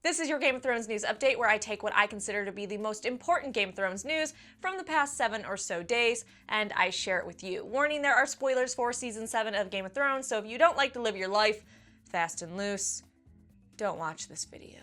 This is your Game of Thrones news update, where I take what I consider to be the most important Game of Thrones news from the past 7 or so days, and I share it with you. Warning, there are spoilers for Season 7 of Game of Thrones, so if you don't like to live your life fast and loose, don't watch this video.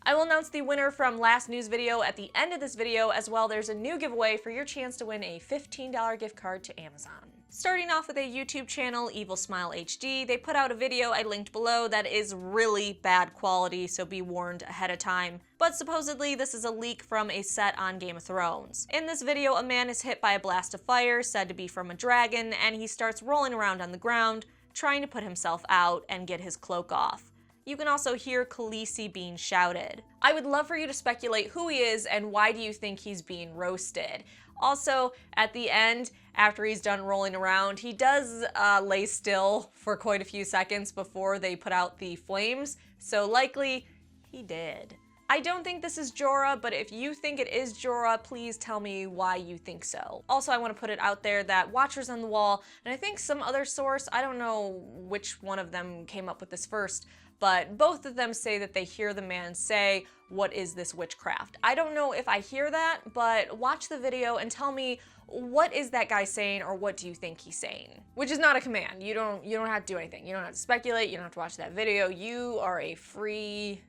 I will announce the winner from last news video at the end of this video. As well, there's a new giveaway for your chance to win a $15 gift card to Amazon. Starting off with a YouTube channel, Evil Smile HD, they put out a video I linked below that is really bad quality, so be warned ahead of time. But supposedly this is a leak from a set on Game of Thrones. In this video, a man is hit by a blast of fire, said to be from a dragon, and he starts rolling around on the ground, trying to put himself out and get his cloak off. You can also hear Khaleesi being shouted. I would love for you to speculate who he is and why do you think he's being roasted. Also, at the end, after he's done rolling around, he does lay still for quite a few seconds before they put out the flames, so likely he did. I don't think this is Jorah, but if you think it is Jorah, please tell me why you think so. Also, I want to put it out there that Watchers on the Wall, and I think some other source, I don't know which one of them came up with this first, but both of them say that they hear the man say, "What is this witchcraft?" I don't know if I hear that, but watch the video and tell me, what is that guy saying, or what do you think he's saying? Which is not a command. You don't have to do anything. You don't have to speculate. You don't have to watch that video. You are a free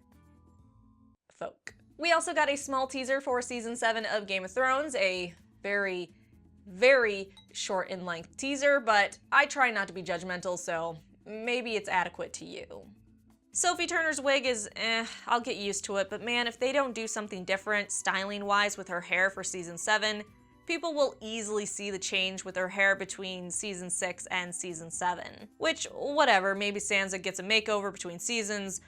folk. We also got a small teaser for Season 7 of Game of Thrones, a very, very short in length teaser, but I try not to be judgmental, so maybe it's adequate to you. Sophie Turner's wig is I'll get used to it, but man, if they don't do something different styling-wise with her hair for Season 7, people will easily see the change with her hair between Season 6 and Season 7. Which, whatever, maybe Sansa gets a makeover between seasons,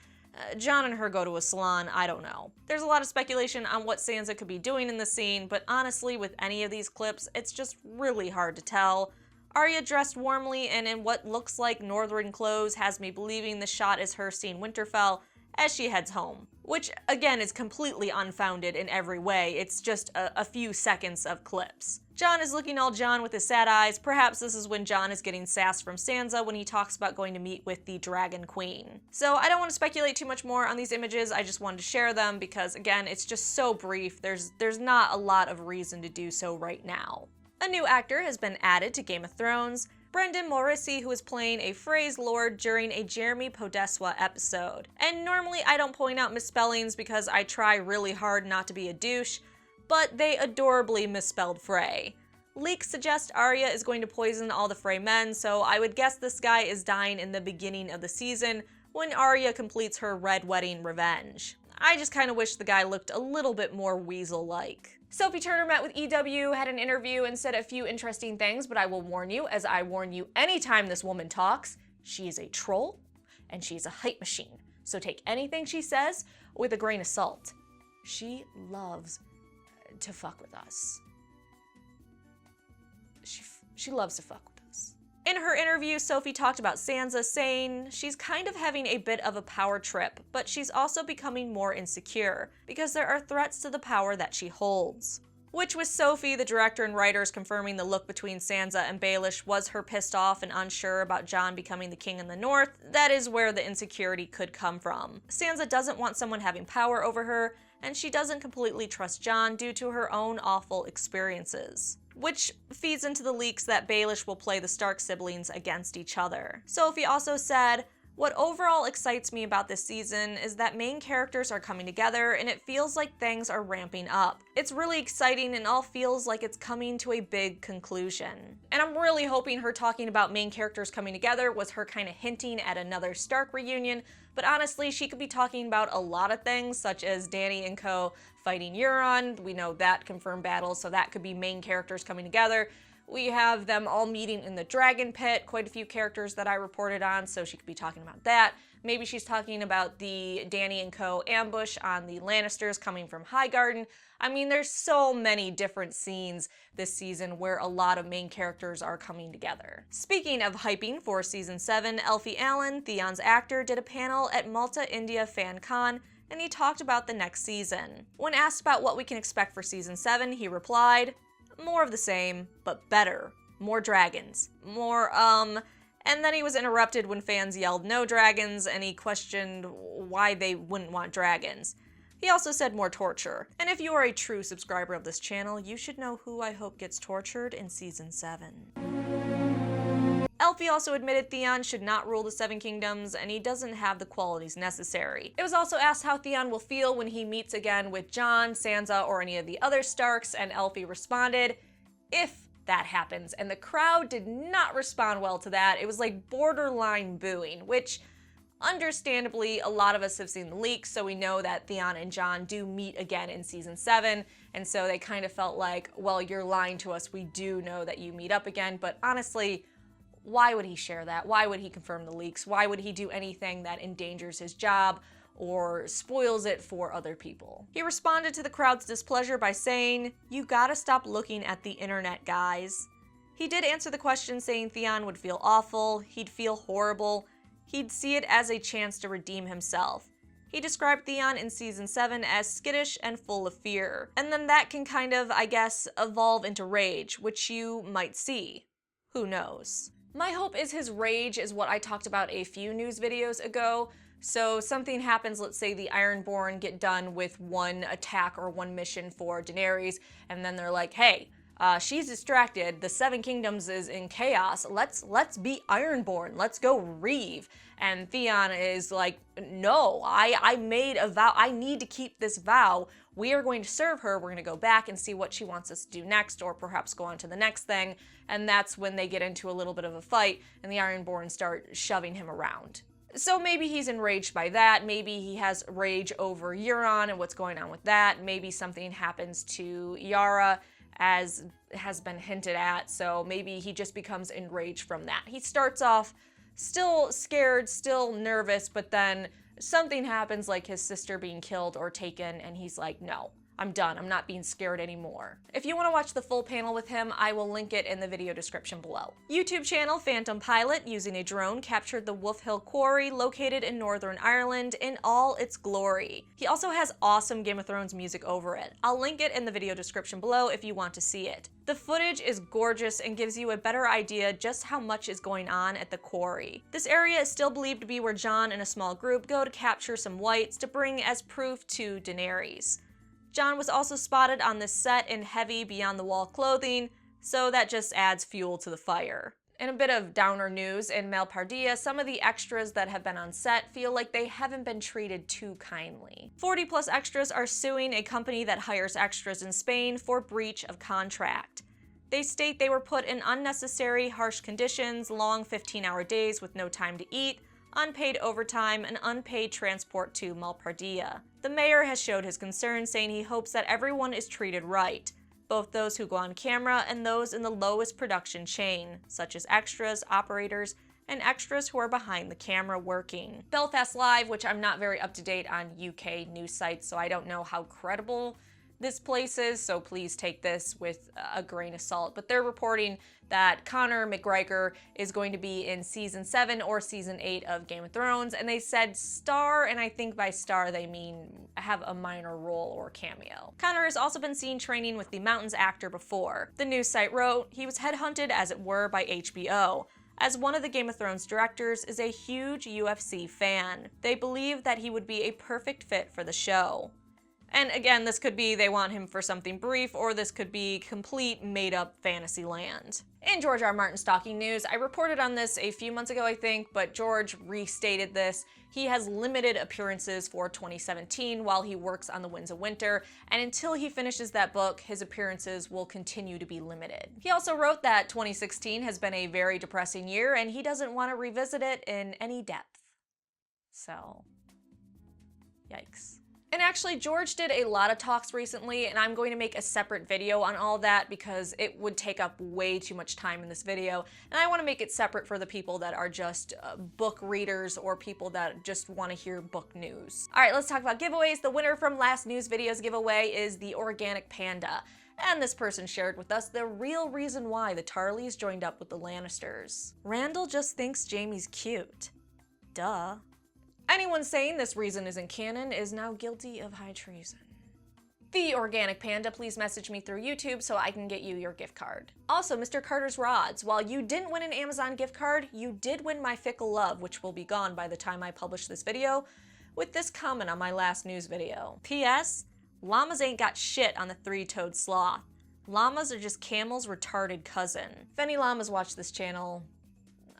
Jon and her go to a salon, I don't know. There's a lot of speculation on what Sansa could be doing in the scene, but honestly, with any of these clips, it's just really hard to tell. Arya dressed warmly and in what looks like northern clothes has me believing the shot is her seeing Winterfell as she heads home. Which, again, is completely unfounded in every way, it's just a few seconds of clips. Jon is looking all Jon with his sad eyes. Perhaps this is when Jon is getting sass from Sansa when he talks about going to meet with the Dragon Queen. So I don't want to speculate too much more on these images, I just wanted to share them because, again, it's just so brief, there's not a lot of reason to do so right now. A new actor has been added to Game of Thrones, Brendan Morrissey, who is playing a Frey's Lord during a Jeremy Podeswa episode. And normally I don't point out misspellings because I try really hard not to be a douche, but they adorably misspelled Frey. Leaks suggest Arya is going to poison all the Frey men, so I would guess this guy is dying in the beginning of the season when Arya completes her Red Wedding revenge. I just kinda wish the guy looked a little bit more weasel-like. Sophie Turner met with EW, had an interview, and said a few interesting things, but I will warn you, as I warn you anytime this woman talks, she is a troll, and she's a hype machine. So take anything she says with a grain of salt. She loves to fuck with us. She loves to fuck with us. In her interview, Sophie talked about Sansa, saying she's kind of having a bit of a power trip, but she's also becoming more insecure because there are threats to the power that she holds. Which, with Sophie, the director and writers, confirming the look between Sansa and Baelish was her pissed off and unsure about Jon becoming the king in the north, that is where the insecurity could come from. Sansa doesn't want someone having power over her, and she doesn't completely trust Jon due to her own awful experiences. Which feeds into the leaks that Baelish will play the Stark siblings against each other. Sophie also said, "What overall excites me about this season is that main characters are coming together and it feels like things are ramping up. It's really exciting and all feels like it's coming to a big conclusion." And I'm really hoping her talking about main characters coming together was her kind of hinting at another Stark reunion, but honestly, she could be talking about a lot of things, such as Dany and co. fighting Euron. We know that confirmed battle, so that could be main characters coming together. We have them all meeting in the Dragon Pit, quite a few characters that I reported on, so she could be talking about that. Maybe she's talking about the Dany and co. ambush on the Lannisters coming from Highgarden. I mean, there's so many different scenes this season where a lot of main characters are coming together. Speaking of hyping for Season 7, Elfie Allen, Theon's actor, did a panel at Malta India Fan Con, and he talked about the next season. When asked about what we can expect for Season 7, he replied, "More of the same, but better. More dragons. More, And then he was interrupted when fans yelled no dragons, and he questioned why they wouldn't want dragons. He also said more torture. And if you are a true subscriber of this channel, you should know who I hope gets tortured in Season 7. Elfie also admitted Theon should not rule the Seven Kingdoms, and he doesn't have the qualities necessary. It was also asked how Theon will feel when he meets again with Jon, Sansa, or any of the other Starks, and Elfie responded, if that happens. And the crowd did not respond well to that. It was like borderline booing, which understandably, a lot of us have seen the leaks, so we know that Theon and Jon do meet again in Season 7, and so they kind of felt like, well, you're lying to us, we do know that you meet up again, but honestly, why would he share that? Why would he confirm the leaks? Why would he do anything that endangers his job or spoils it for other people? He responded to the crowd's displeasure by saying, "You gotta stop looking at the internet, guys." He did answer the question saying Theon would feel awful, he'd feel horrible, he'd see it as a chance to redeem himself. He described Theon in Season 7 as skittish and full of fear. And then that can kind of, I guess, evolve into rage, which you might see. Who knows? My hope is his rage is what I talked about a few news videos ago. So something happens, let's say the Ironborn get done with one attack or one mission for Daenerys, and then they're like, hey, she's distracted, the Seven Kingdoms is in chaos, let's be Ironborn, let's go Reeve. And Theon is like, no, I made a vow, I need to keep this vow, we are going to serve her, we're gonna go back and see what she wants us to do next, or perhaps go on to the next thing, and that's when they get into a little bit of a fight, and the Ironborn start shoving him around. So maybe he's enraged by that, maybe he has rage over Euron and what's going on with that, maybe something happens to Yara, as has been hinted at, so maybe he just becomes enraged from that. He starts off still scared, still nervous, but then something happens like his sister being killed or taken, and he's like, no, I'm done, I'm not being scared anymore. If you want to watch the full panel with him, I will link it in the video description below. YouTube channel Phantom Pilot, using a drone, captured the Wolf Hill Quarry located in Northern Ireland in all its glory. He also has awesome Game of Thrones music over it. I'll link it in the video description below if you want to see it. The footage is gorgeous and gives you a better idea just how much is going on at the quarry. This area is still believed to be where Jon and a small group go to capture some whites to bring as proof to Daenerys. Jon was also spotted on this set in heavy beyond the wall clothing, so that just adds fuel to the fire. In a bit of downer news, in Malpardia, some of the extras that have been on set feel like they haven't been treated too kindly. 40+ extras are suing a company that hires extras in Spain for breach of contract. They state they were put in unnecessary, harsh conditions, long 15-hour days with no time to eat, unpaid overtime, and unpaid transport to Malpardia. The mayor has showed his concern, saying he hopes that everyone is treated right, both those who go on camera and those in the lowest production chain, such as extras, operators, and extras who are behind the camera working. Belfast Live, which I'm not very up to date on UK news sites, so I don't know how credible this place is, so please take this with a grain of salt. But they're reporting that Conor McGregor is going to be in Season 7 or Season 8 of Game of Thrones, and they said star, and I think by star they mean have a minor role or cameo. Conor has also been seen training with the Mountains actor before. The news site wrote, he was headhunted as it were by HBO, as one of the Game of Thrones directors is a huge UFC fan. They believe that he would be a perfect fit for the show. And again, this could be they want him for something brief, or this could be complete made-up fantasy land. In George R. R. Martin stalking news, I reported on this a few months ago, I think, but George restated this. He has limited appearances for 2017 while he works on The Winds of Winter, and until he finishes that book, his appearances will continue to be limited. He also wrote that 2016 has been a very depressing year, and he doesn't want to revisit it in any depth. So, yikes. And actually, George did a lot of talks recently, and I'm going to make a separate video on all that because it would take up way too much time in this video, and I want to make it separate for the people that are just book readers or people that just want to hear book news. All right, let's talk about giveaways. The winner from last news video's giveaway is the organic panda, and this person shared with us the real reason why the Tarleys joined up with the Lannisters. Randall just thinks Jaime's cute. Duh. Anyone saying this reason isn't canon is now guilty of high treason. The Organic Panda, please message me through YouTube so I can get you your gift card. Also, Mr. Carter's Rods, while you didn't win an Amazon gift card, you did win my Fickle Love, which will be gone by the time I publish this video, with this comment on my last news video. P.S. Llamas ain't got shit on the three-toed sloth. Llamas are just Camel's retarded cousin. If any llamas watch this channel,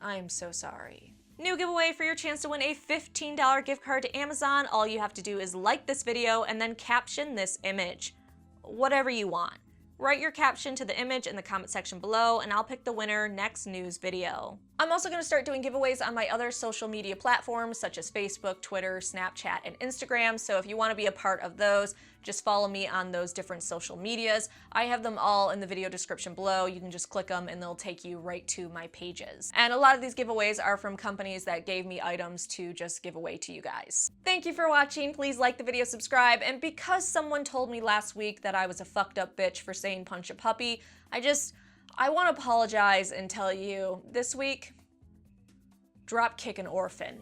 I am so sorry. New giveaway for your chance to win a $15 gift card to Amazon. All you have to do is like this video and then caption this image. Whatever you want. Write your caption to the image in the comment section below and I'll pick the winner next news video. I'm also going to start doing giveaways on my other social media platforms such as Facebook, Twitter, Snapchat, and Instagram, so if you want to be a part of those, just follow me on those different social medias. I have them all in the video description below. You can just click them and they'll take you right to my pages. And a lot of these giveaways are from companies that gave me items to just give away to you guys. Thank you for watching. Please like the video, subscribe, and because someone told me last week that I was a fucked up bitch for saying punch a puppy, I want to apologize and tell you this week, drop kick an orphan.